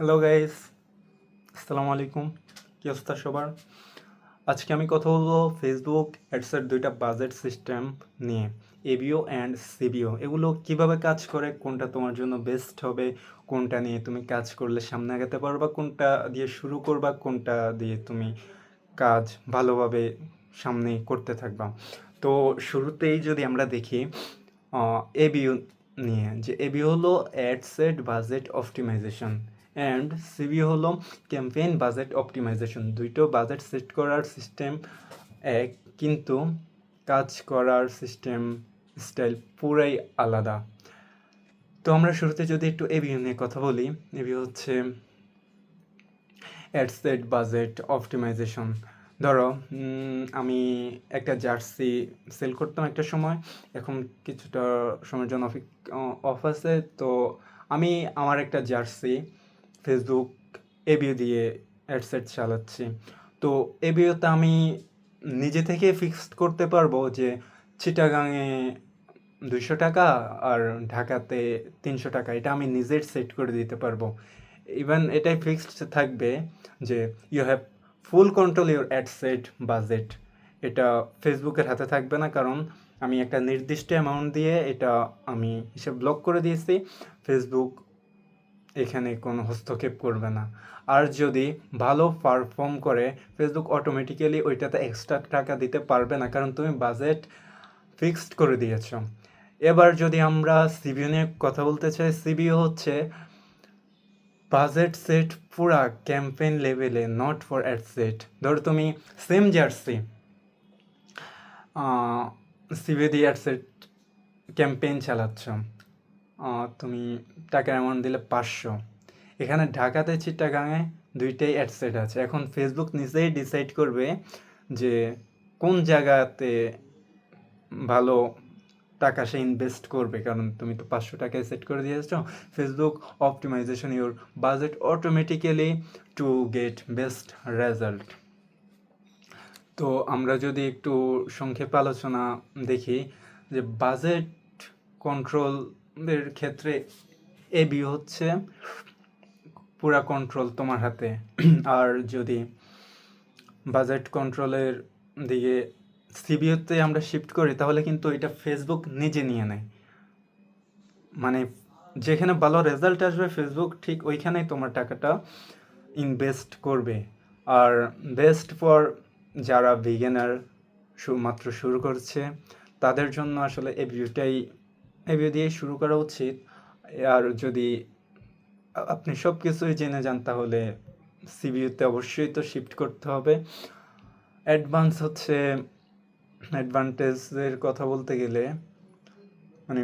Hello guys, আসসালামু আলাইকুম। কি অবস্থা সবার? আজকে আমি কথা বলবো ফেসবুক অ্যাডসের দুইটা বাজেট সিস্টেম নিয়ে, এবিও অ্যান্ড সিবিও। এগুলো কিভাবে কাজ করে, কোনটা তোমার জন্য বেস্ট হবে, কোনটা নিয়ে তুমি কাজ করলে সামনে আগাতে পারবা, কোনটা দিয়ে শুরু করবা, কোনটা দিয়ে তুমি কাজ ভালোভাবে সামনে করতে থাকবা। তো শুরুতেই যদি আমরা দেখি এবিও নিয়ে, যে এবিও হলো ad set budget optimisation and CBO হলো ক্যাম্পেইন বাজেট অপটিমাইজেশন। দুইটো বাজেট সেট করার সিস্টেম এক, কিন্তু কাজ করার সিস্টেম স্টাইল পুরাই আলাদা। তো আমরা শুরুতে যদি একটু এবিও নিয়ে কথা বলি, এবিও হচ্ছে অ্যাড সেট বাজেট অপটিমাইজেশন। ধরো আমি একটা জার্সি সেল করতাম একটা সময়, এখন কিছুটা সময়ের জন্য অফ আছে। তো আমি আমার একটা জার্সি ফেসবুক এবিও দিয়ে অ্যাডসেট চালাচ্ছি। তো এবিওতে আমি নিজে থেকে ফিক্সড করতে পারবো যে চিটাগাংয়ে 200 টাকা আর ঢাকাতে 300 টাকা, এটা আমি নিজের সেট করে দিতে পারবো। ইভেন এটাই ফিক্সড থাকবে যে you have full control your adset budget. এটা ফেসবুকের হাতে থাকবে না, কারণ আমি একটা নির্দিষ্ট অ্যামাউন্ট দিয়ে এটা আমি হিসেব ব্লক করে দিয়েছি। ফেসবুক এখানে কোনো হস্তক্ষেপ করবে না। আর যদি ভালো পারফর্ম করে, ফেসবুক অটোমেটিক্যালি ওইটাতে এক্সট্রা টাকা দিতে পারবে না, কারণ তুমি বাজেট ফিক্সড করে দিয়েছো। এবার যদি আমরা সিবিও নিয়ে কথা বলতে চাই, সিবিও হচ্ছে বাজেট সেট পুরা ক্যাম্পেইন লেভেলে, নট ফর অ্যাড সেট। ধরো তুমি সেম জার্সি সিবিও দিয়ে অ্যাড সেট ক্যাম্পেইন চালাচ্ছ, তুমি টাকার অ্যামাউন্ট দিলে 500। এখানে ঢাকাতে চিটাগাঙে দুইটাই অ্যাডসেট আছে। এখন ফেসবুক নিজেই ডিসাইড করবে যে কোন জায়গাতে ভালো টাকা সে ইনভেস্ট করবে, কারণ তুমি তো 500 টাকায় সেট করে দিয়েছো। Facebook optimisation your budget automatically to get best result. তো আমরা যদি একটু সংক্ষেপে আলোচনা দেখি, যে বাজেট কন্ট্রোলের ক্ষেত্রে এবি হচ্ছে পুরা কন্ট্রোল তোমার হাতে। আর যদি বাজেট কন্ট্রোলের দিকে সিবিওতে আমরা শিফট করি, তাহলে কিন্তু এটা ফেসবুক নিজে নিয়ে নেয়। মানে যেখানে ভালো রেজাল্ট আসবে, ফেসবুক ঠিক ওইখানেই তোমার টাকাটা ইনভেস্ট করবে। আর বেস্ট ফর যারা বিগিনার, মাত্র শুরু করছে, তাদের জন্য আসলে এভিউ দিয়েই শুরু করা উচিত। আর যদি আপনি সব কিছুই জেনে যান, তাহলে সিবিইউতে অবশ্যই তো শিফট করতে হবে। অ্যাডভান্টেজের কথা বলতে গেলে, মানে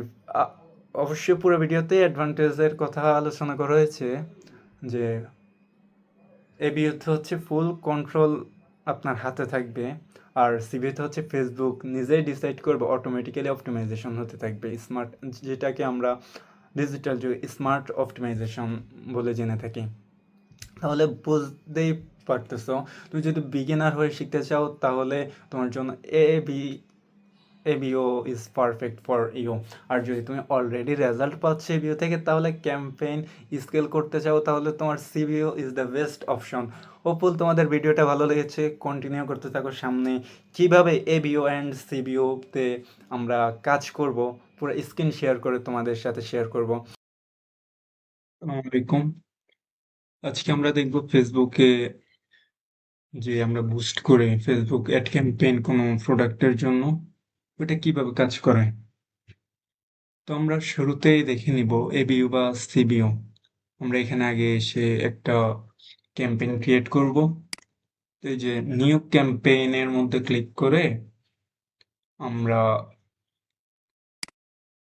অবশ্যই পুরো ভিডিওতে অ্যাডভান্টেজের কথা আলোচনা করা হয়েছে, যে এবিইউতে হচ্ছে ফুল কন্ট্রোল আপনার হাতে থাকবে। আর সিবিইউতে হচ্ছে ফেসবুক নিজেই ডিসাইড করবে, অটোমেটিক্যালি অপটিমাইজেশন হতে থাকবে স্মার্ট, যেটাকে আমরা ডিজিটাল যুগে স্মার্ট অপটিমাইজেশন বলে জেনে থাকি। তাহলে বুঝতেই পারতেছো, তুমি যদি বিগিনার হয়ে শিখতে চাও, তাহলে তোমার জন্য ABO is perfect for you. আর যদি তুমি অলরেডি রেজাল্ট পাচ্ছ এবিও থেকে, তাহলে ক্যাম্পেইন স্কেল করতে চাও, তাহলে তোমার CBO is the best option. Hopeful তোমাদের ভিডিওটা ভালো লেগেছে, কন্টিনিউ করতে থাকো সামনে কিভাবে এবিও অ্যান্ড সিবিওতে আমরা কাজ করব, পুরো স্ক্রিন শেয়ার করে তোমাদের সাথে শেয়ার করব। আসসালামু আলাইকুম। আজকে আমরা দেখব ফেসবুকে যে আমরা বুস্ট করে ফেসবুক অ্যাড ক্যাম্পেইন কোনো প্রোডাক্টের জন্য, ওটা কিভাবে কাজ করে। তো আমরা শুরুতেই দেখে নিব এবিইউ বা সিবিইউ। আমরা এখানে আগে এসে একটা ক্যাম্পেইন ক্রিয়েট করব। তো এই যে নিউ ক্যাম্পেইনের মধ্যে ক্লিক করে আমরা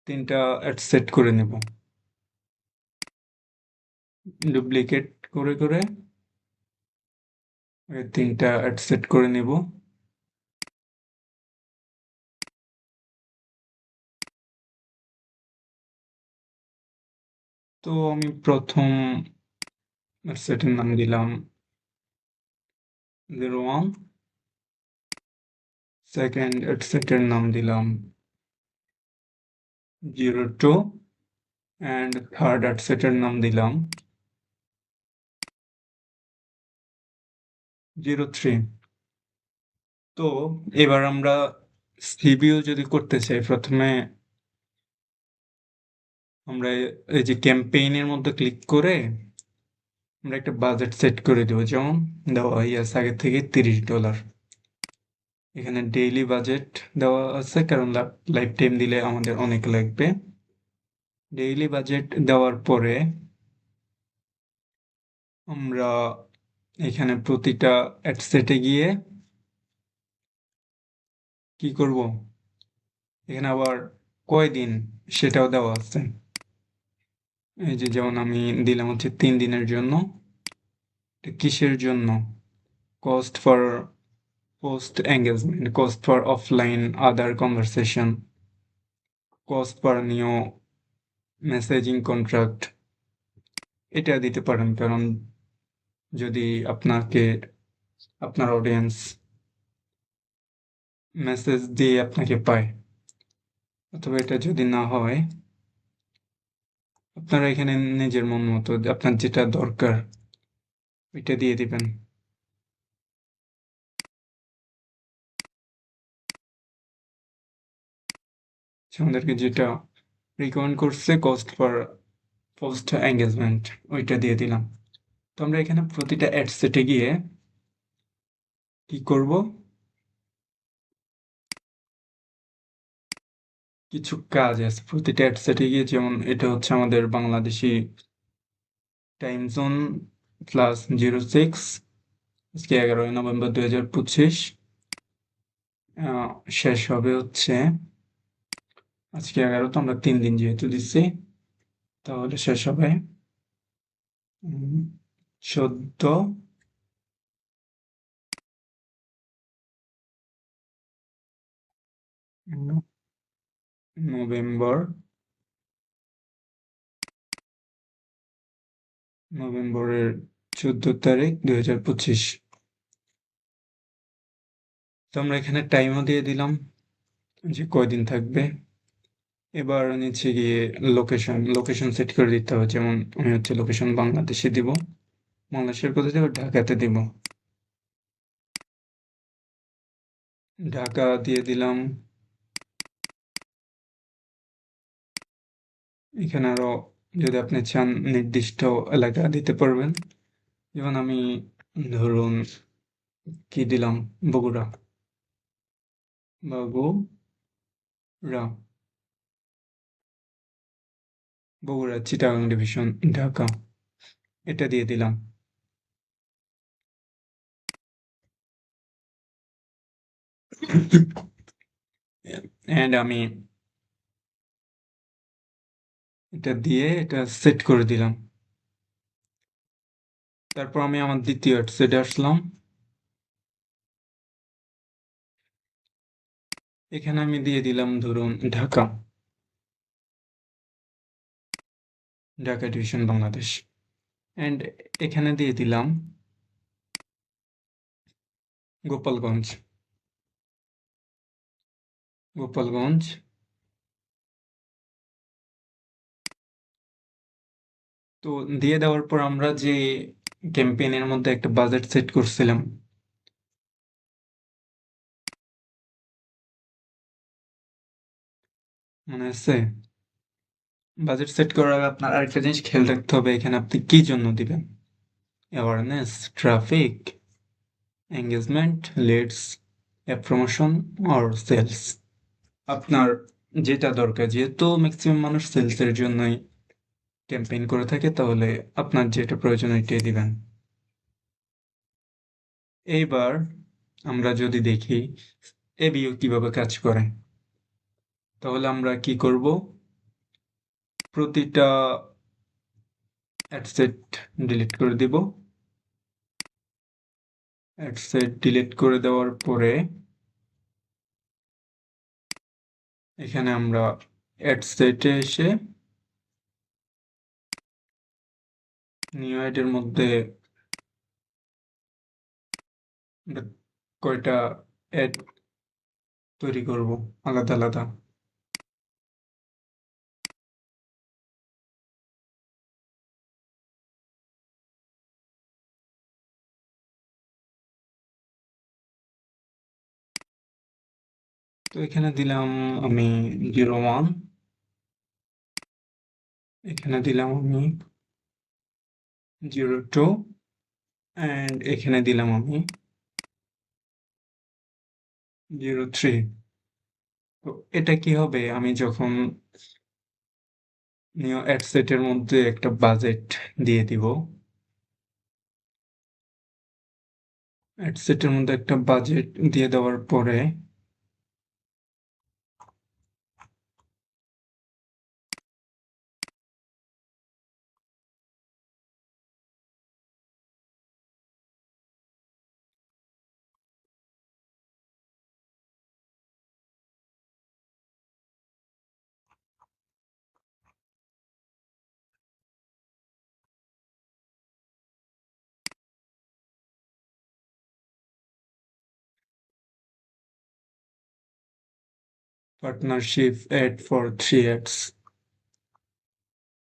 3টা অ্যাড সেট করে নেব, ডুপ্লিকেট করে করে 3টা অ্যাড সেট করে নেব। তো আমি প্রথম অ্যাড সেটের নাম দিলাম 01, সেকেন্ড অ্যাড সেটের নাম দিলাম 02, অ্যান্ড থার্ড অ্যাড সেটের নাম দিলাম 03। তো এবার আমরা সিবিও যদি করতে চাই, প্রথমে আমরা এই যে ক্যাম্পেইনের মধ্যে ক্লিক করে আমরা একটা বাজেট সেট করে দেবো, যেমন দেওয়া আছে আগে থেকে $30। এখানে ডেইলি বাজেট দেওয়া আছে, কারণ লাইফ টাইম দিলে আমাদের অনেক লাগবে। ডেইলি বাজেট দেওয়ার পরে আমরা এখানে প্রতিটা অ্যাডসেটে গিয়ে কি করব, এখানে আবার কয়দিন সেটাও দেওয়া আছে। এই যে যেমন আমি দিলাম হচ্ছে 3 দিনের জন্য। এটা কিসের জন্য? Cost for post engagement, cost for offline other conversation, cost per new messaging contract. এটা দিতে পারেন, কারণ যদি আপনার অডিয়েন্স মেসেজ দিয়ে আপনাকে পায়, অথবা এটা যদি না হয়, আপনারা এখানে নিজের মন মতো আপনার যেটা দরকার ওইটা দিয়ে দিবেন। আমাদেরকে যেটা রিকমেন্ড করছে কস্ট ফর পোস্ট এঙ্গেজমেন্ট, ওইটা দিয়ে দিলাম। তো আমরা এখানে প্রতিটা অ্যাডসেটে গিয়ে কি করব, কিছু কাজ আছে প্রতিটা অ্যাডসেটে গিয়ে। যেমন এটা হচ্ছে আমাদের বাংলাদেশি টাইম জোন +06, আজকে 11ই নভেম্বর 2025। শেষ হবে হচ্ছে আজকে 11, তো আমরা 3 দিন যেহেতু দিচ্ছি, তাহলে শেষ হবে 14 নভেম্বর, নভেম্বরের 14 তারিখ 2025। তো আমরা এখানে টাইমও দিয়ে দিলাম যে কয়দিন থাকবে। এবার নিচে গিয়ে লোকেশন সেট করে দিতে হবে, যেমন আমি হচ্ছে লোকেশন বাংলাদেশে দিব। বাংলাদেশের কোথায় দেবো? ঢাকাতে দিব। ঢাকা দিয়ে দিলাম। এখানে আরো যদি আপনি চান নির্দিষ্ট এলাকা দিতে পারবেন, যেমন আমি ধরুন কি দিলাম, বগুড়া, বগুড়া, বগুড়া চিটাগাং ডিভিশন, ঢাকা, এটা দিয়ে দিলাম। এন্ড আমি এটা দিয়ে এটা সেট করে দিলাম। তারপর আমি আমার দ্বিতীয় অ্যাডসেটে আসলাম। এখানে আমি দিয়ে দিলাম ধরুন ঢাকা, ঢাকা ডিভিশন বাংলাদেশ। এন্ড এখানে দিয়ে দিলাম গোপালগঞ্জ, গোপালগঞ্জ। তো দিয়ে দেওয়ার পর আমরা যে ক্যাম্পেইনের মধ্যে একটা বাজেট সেট করছিলাম, মনে আছে? বাজেট সেট করার আগে আপনার আরেকটা জিনিস খেয়াল রাখতে হবে, এখানে আপনি কি জন্য দিবেন। Awareness, traffic, engagement, leads, app promotion or sales. আপনার যেটা দরকার, যেহেতু ম্যাক্সিমাম মানুষ সেলসের জন্যই ক্যাম্পেইন করে থাকে, তাহলে আপনার যেটা প্রয়োজন ওইটাই দিবেন। এইবার আমরা যদি দেখি এবিও কিভাবে কাজ করে, তাহলে আমরা কি করব, প্রতিটা অ্যাডসেট ডিলিট করে দিব। অ্যাডসেট ডিলিট করে দেওয়ার পরে এখানে আমরা অ্যাডসেটে এসে নিউ অ্যাডের মধ্যে আমরা কয়টা অ্যাড তৈরি করব আলাদা আলাদা। তো এখানে দিলাম আমি 01, এখানে দিলাম আমি 02 অ্যান্ড এখানে দিলাম আমি 03। তো এটা কি হবে, আমি যখন নিও অ্যাডসেটের মধ্যে একটা বাজেট দিয়ে দিব, অ্যাডসেটের মধ্যে একটা বাজেট দিয়ে দেওয়ার পরে পার্টনারশিপ অ্যাড ফর 3 অ্যাডস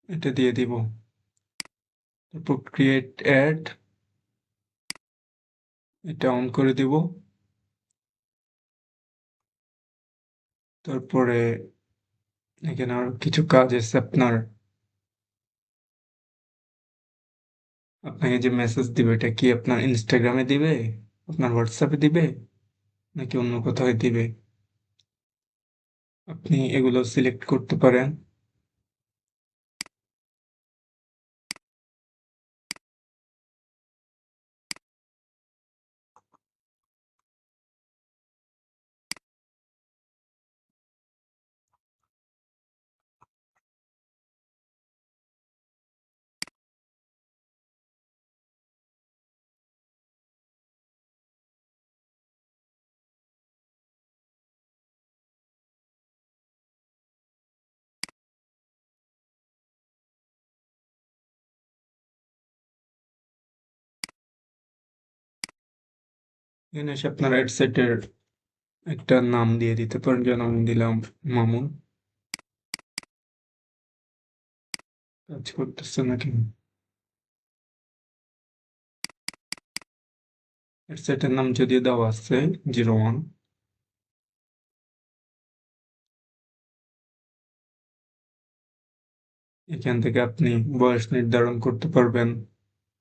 এটা দিয়ে দিব। তারপর ক্রিয়েট অ্যাড এটা অন করে দিব। তারপরে এখানে আর কিছু কাজ আছে আপনার, আপনাকে যে মেসেজ দিবে এটা কি আপনার ইনস্টাগ্রামে দিবে, আপনার হোয়াটসঅ্যাপে দিবে, নাকি অন্য কোথাও দিবে, আপনি এগুলো সিলেক্ট করতে পারেন। এখানে এসে আপনার হেডসেটের একটা নাম দিয়ে দিতে পারেন, যেন আমি দিলাম মামুন। কাজ করতেছে নাকি, হেডসেটের নাম যদি দেওয়া আছে 01। এখান থেকে আপনি বয়স নির্ধারণ করতে পারবেন,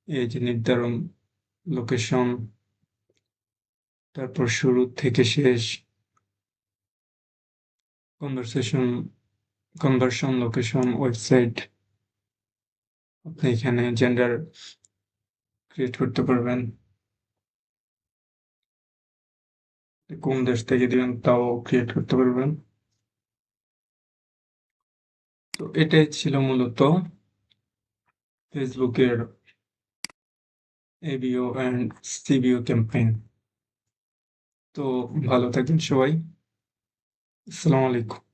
এজ নির্ধারণ, লোকেশন, তারপর শুরু থেকে শেষ, কনভারসেশন, কনভার্সন, লোকেশন, ওয়েবসাইট। আপনি এখানে জেন্ডার ক্রিয়েট করতে পারবেন, কোন দেশ থেকে দিবেন তাও ক্রিয়েট করতে পারবেন। তো এটাই ছিল মূলত ফেসবুকের এবিও অ্যান্ড সিবিও ক্যাম্পেইন। তো ভালো থাকবেন সবাই, আসসালামু আলাইকুম।